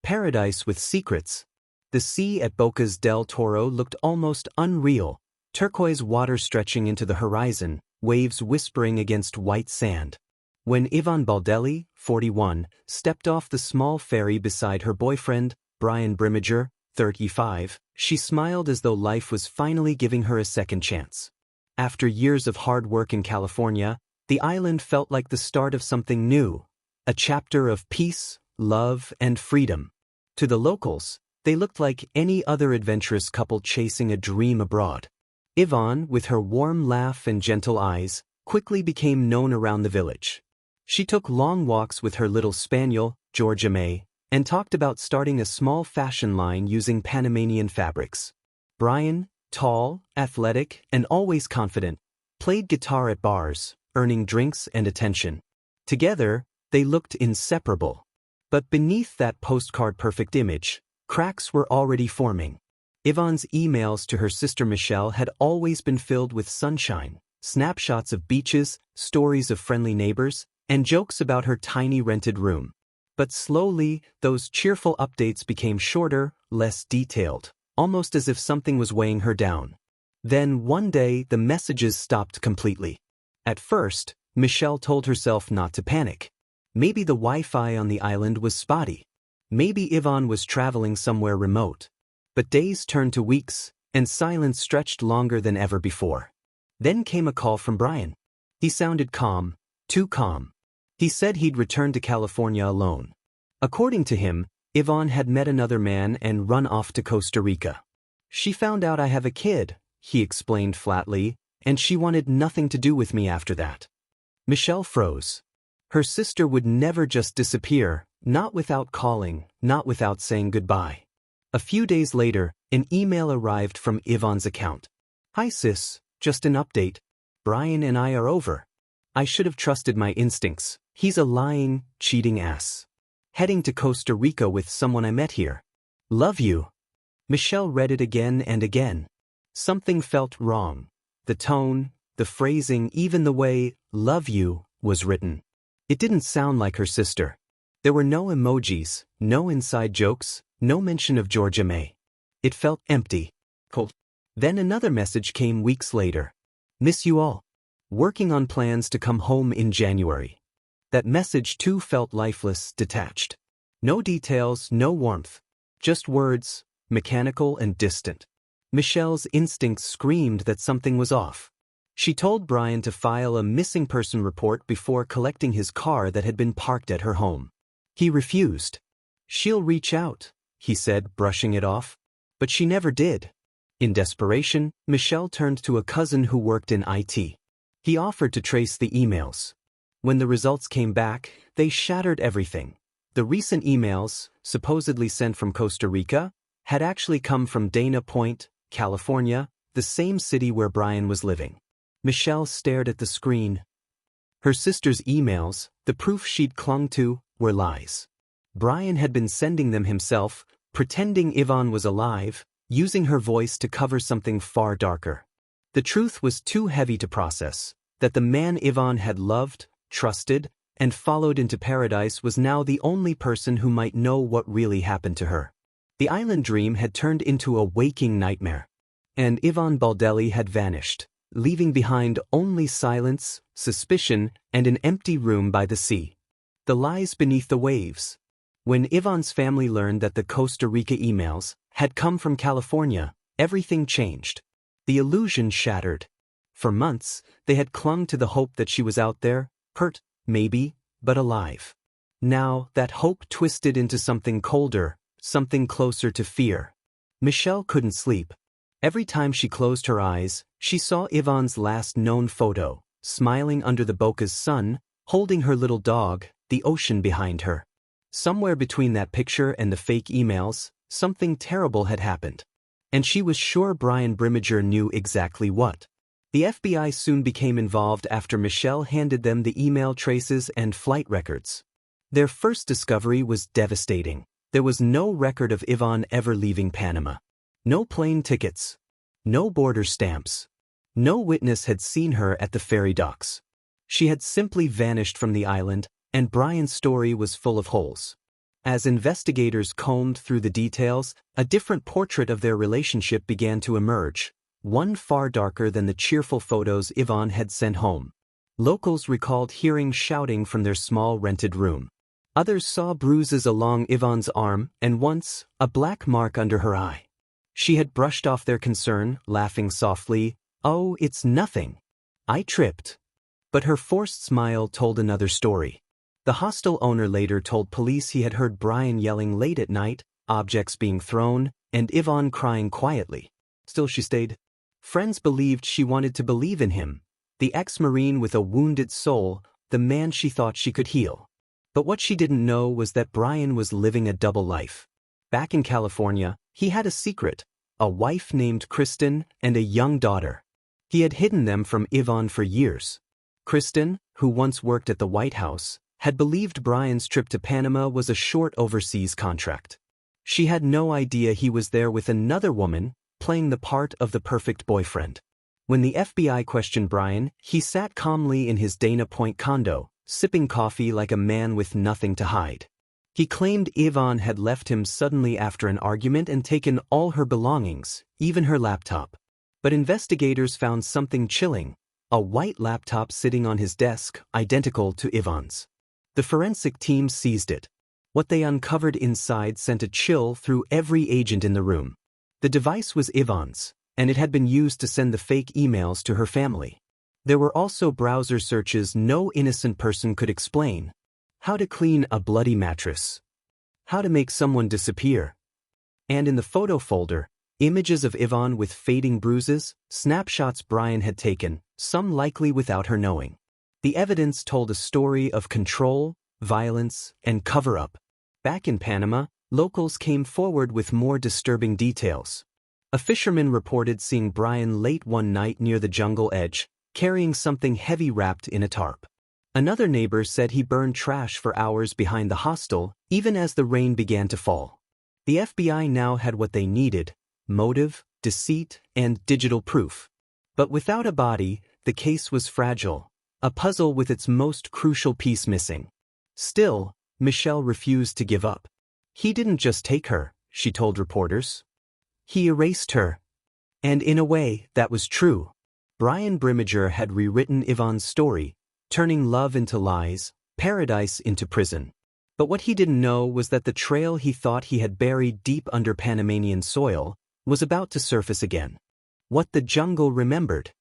Paradise with secrets. The sea at Bocas del Toro looked almost unreal, turquoise water stretching into the horizon, waves whispering against white sand. When Ivonne Baldelli, 41, stepped off the small ferry beside her boyfriend, Brian Brimmager, 35, she smiled as though life was finally giving her a second chance. After years of hard work in California, the island felt like the start of something new, a chapter of peace, love, and freedom. To the locals, they looked like any other adventurous couple chasing a dream abroad. Ivonne, with her warm laugh and gentle eyes, quickly became known around the village. She took long walks with her little spaniel, Georgia May, and talked about starting a small fashion line using Panamanian fabrics. Brian, tall, athletic, and always confident, played guitar at bars, earning drinks and attention. Together, they looked inseparable. But beneath that postcard-perfect image, cracks were already forming. Ivonne's emails to her sister Michelle had always been filled with sunshine, snapshots of beaches, stories of friendly neighbors, and jokes about her tiny rented room. But slowly, those cheerful updates became shorter, less detailed, almost as if something was weighing her down. Then one day, the messages stopped completely. At first, Michelle told herself not to panic. Maybe the Wi-Fi on the island was spotty. Maybe Ivonne was traveling somewhere remote. But days turned to weeks, and silence stretched longer than ever before. Then came a call from Brian. He sounded calm, too calm. He said he'd returned to California alone. According to him, Ivonne had met another man and run off to Costa Rica. She found out I have a kid, he explained flatly, and she wanted nothing to do with me after that. Michelle froze. Her sister would never just disappear, not without calling, not without saying goodbye. A few days later, an email arrived from Ivonne's account. Hi sis, just an update. Brian and I are over. I should have trusted my instincts. He's a lying, cheating ass. Heading to Costa Rica with someone I met here. Love you. Michelle read it again and again. Something felt wrong. The tone, the phrasing, even the way, love you, was written. It didn't sound like her sister. There were no emojis, no inside jokes, no mention of Georgia May. It felt empty, cold. Then another message came weeks later. Miss you all. Working on plans to come home in January. That message too felt lifeless, detached. No details, no warmth. Just words, mechanical and distant. Michelle's instincts screamed that something was off. She told Brian to file a missing person report before collecting his car that had been parked at her home. He refused. She'll reach out, he said, brushing it off. But she never did. In desperation, Michelle turned to a cousin who worked in IT. He offered to trace the emails. When the results came back, they shattered everything. The recent emails, supposedly sent from Costa Rica, had actually come from Dana Point, California, the same city where Brian was living. Michelle stared at the screen. Her sister's emails, the proof she'd clung to, were lies. Brian had been sending them himself, pretending Ivonne was alive, using her voice to cover something far darker. The truth was too heavy to process, that the man Ivonne had loved, trusted, and followed into paradise was now the only person who might know what really happened to her. The island dream had turned into a waking nightmare. And Ivonne Baldelli had vanished, leaving behind only silence, suspicion, and an empty room by the sea. The lies beneath the waves. When Ivonne's family learned that the Costa Rica emails had come from California, everything changed. The illusion shattered. For months, they had clung to the hope that she was out there, hurt, maybe, but alive. Now, that hope twisted into something colder, something closer to fear. Michelle couldn't sleep. Every time she closed her eyes, she saw Ivonne's last known photo, smiling under the bokeh's sun, holding her little dog, the ocean behind her. Somewhere between that picture and the fake emails, something terrible had happened. And she was sure Brian Brimmager knew exactly what. The FBI soon became involved after Michelle handed them the email traces and flight records. Their first discovery was devastating. There was no record of Ivonne ever leaving Panama. No plane tickets. No border stamps. No witness had seen her at the ferry docks. She had simply vanished from the island, and Brian's story was full of holes. As investigators combed through the details, a different portrait of their relationship began to emerge, one far darker than the cheerful photos Ivonne had sent home. Locals recalled hearing shouting from their small rented room. Others saw bruises along Yvonne's arm and once, a black mark under her eye. She had brushed off their concern, laughing softly, "Oh, it's nothing. I tripped." But her forced smile told another story. The hostel owner later told police he had heard Brian yelling late at night, objects being thrown, and Yvonne crying quietly. Still she stayed. Friends believed she wanted to believe in him, the ex-Marine with a wounded soul, the man she thought she could heal. But what she didn't know was that Brian was living a double life. Back in California, he had a secret, a wife named Kristen and a young daughter. He had hidden them from Yvonne for years. Kristen, who once worked at the White House, had believed Brian's trip to Panama was a short overseas contract. She had no idea he was there with another woman, playing the part of the perfect boyfriend. When the FBI questioned Brian, he sat calmly in his Dana Point condo, sipping coffee like a man with nothing to hide. He claimed Yvonne had left him suddenly after an argument and taken all her belongings, even her laptop. But investigators found something chilling, a white laptop sitting on his desk, identical to Yvonne's. The forensic team seized it. What they uncovered inside sent a chill through every agent in the room. The device was Yvonne's, and it had been used to send the fake emails to her family. There were also browser searches no innocent person could explain. How to clean a bloody mattress. How to make someone disappear. And in the photo folder, images of Yvonne with fading bruises, snapshots Brian had taken, some likely without her knowing. The evidence told a story of control, violence, and cover-up. Back in Panama, locals came forward with more disturbing details. A fisherman reported seeing Brian late one night near the jungle edge, carrying something heavy wrapped in a tarp. Another neighbor said he burned trash for hours behind the hostel, even as the rain began to fall. The FBI now had what they needed: motive, deceit, and digital proof. But without a body, the case was fragile, a puzzle with its most crucial piece missing. Still, Michelle refused to give up. He didn't just take her, she told reporters. He erased her. And in a way, that was true. Brian Brimmager had rewritten Yvonne's story, turning love into lies, paradise into prison. But what he didn't know was that the trail he thought he had buried deep under Panamanian soil was about to surface again. What the jungle remembered.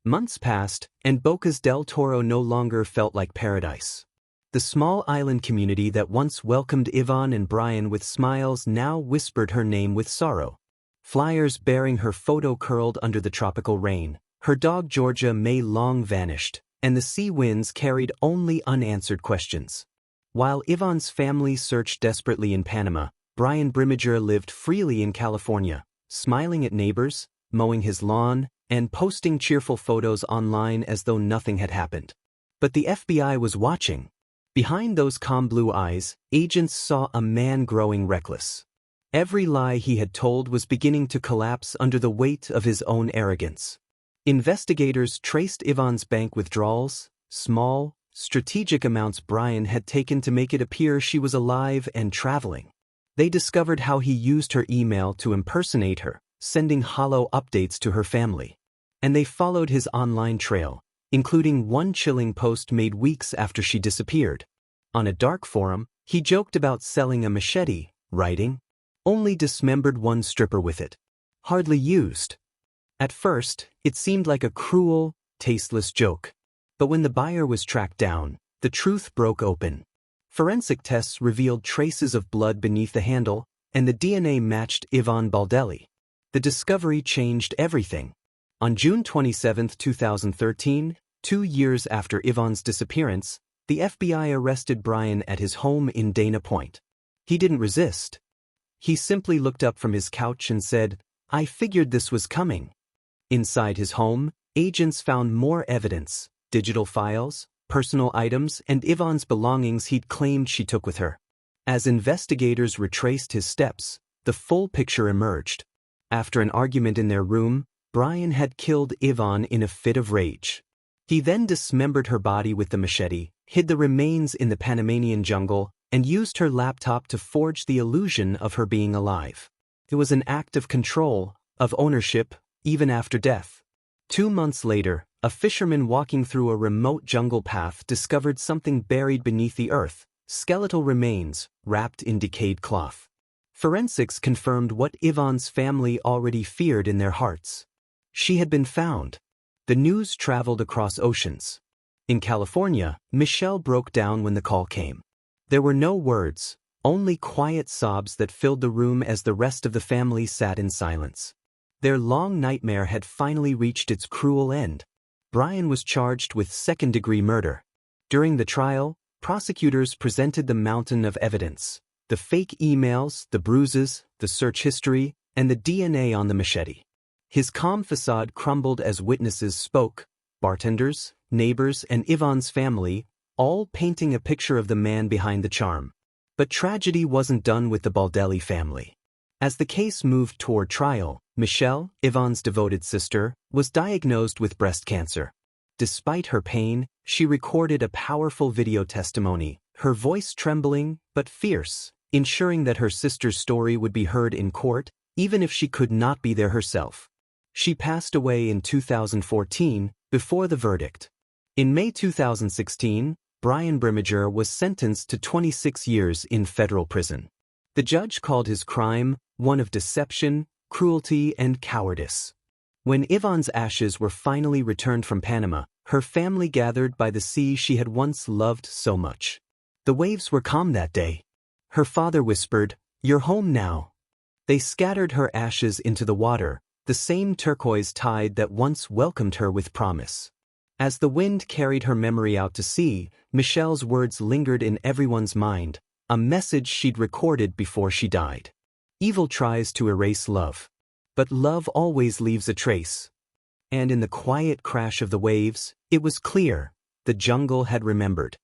Months passed, and Bocas del Toro no longer felt like paradise. The small island community that once welcomed Yvonne and Brian with smiles now whispered her name with sorrow. Flyers bearing her photo curled under the tropical rain. Her dog Georgia May long vanished, and the sea winds carried only unanswered questions. While Yvonne's family searched desperately in Panama, Brian Brimmager lived freely in California, smiling at neighbors, mowing his lawn, and posting cheerful photos online as though nothing had happened. But the FBI was watching. Behind those calm blue eyes, agents saw a man growing reckless. Every lie he had told was beginning to collapse under the weight of his own arrogance. Investigators traced Yvonne's bank withdrawals, small, strategic amounts Brian had taken to make it appear she was alive and traveling. They discovered how he used her email to impersonate her, sending hollow updates to her family. And they followed his online trail, including one chilling post made weeks after she disappeared. On a dark forum, he joked about selling a machete, writing, "Only dismembered one stripper with it. Hardly used." At first, it seemed like a cruel, tasteless joke. But when the buyer was tracked down, the truth broke open. Forensic tests revealed traces of blood beneath the handle, and the DNA matched Ivonne Baldelli. The discovery changed everything. On June 27, 2013, 2 years after Yvonne's disappearance, the FBI arrested Brian at his home in Dana Point. He didn't resist. He simply looked up from his couch and said, "I figured this was coming." Inside his home, agents found more evidence: digital files, personal items, and Yvonne's belongings he'd claimed she took with her. As investigators retraced his steps, the full picture emerged. After an argument in their room, Brian had killed Yvonne in a fit of rage. He then dismembered her body with the machete, hid the remains in the Panamanian jungle, and used her laptop to forge the illusion of her being alive. It was an act of control, of ownership, even after death. 2 months later, a fisherman walking through a remote jungle path discovered something buried beneath the earth, skeletal remains, wrapped in decayed cloth. Forensics confirmed what Yvonne's family already feared in their hearts. She had been found. The news traveled across oceans. In California, Michelle broke down when the call came. There were no words, only quiet sobs that filled the room as the rest of the family sat in silence. Their long nightmare had finally reached its cruel end. Brian was charged with second-degree murder. During the trial, prosecutors presented the mountain of evidence: the fake emails, the bruises, the search history, and the DNA on the machete. His calm facade crumbled as witnesses spoke, bartenders, neighbors, and Yvonne's family, all painting a picture of the man behind the charm. But tragedy wasn't done with the Baldelli family. As the case moved toward trial, Michelle, Yvonne's devoted sister, was diagnosed with breast cancer. Despite her pain, she recorded a powerful video testimony, her voice trembling but fierce, ensuring that her sister's story would be heard in court, even if she could not be there herself. She passed away in 2014, before the verdict. In May 2016, Brian Brimmager was sentenced to 26 years in federal prison. The judge called his crime one of deception, cruelty, and cowardice. When Yvonne's ashes were finally returned from Panama, her family gathered by the sea she had once loved so much. The waves were calm that day. Her father whispered, "You're home now." They scattered her ashes into the water, the same turquoise tide that once welcomed her with promise. As the wind carried her memory out to sea, Michelle's words lingered in everyone's mind, a message she'd recorded before she died. Evil tries to erase love. But love always leaves a trace. And in the quiet crash of the waves, it was clear: the jungle had remembered.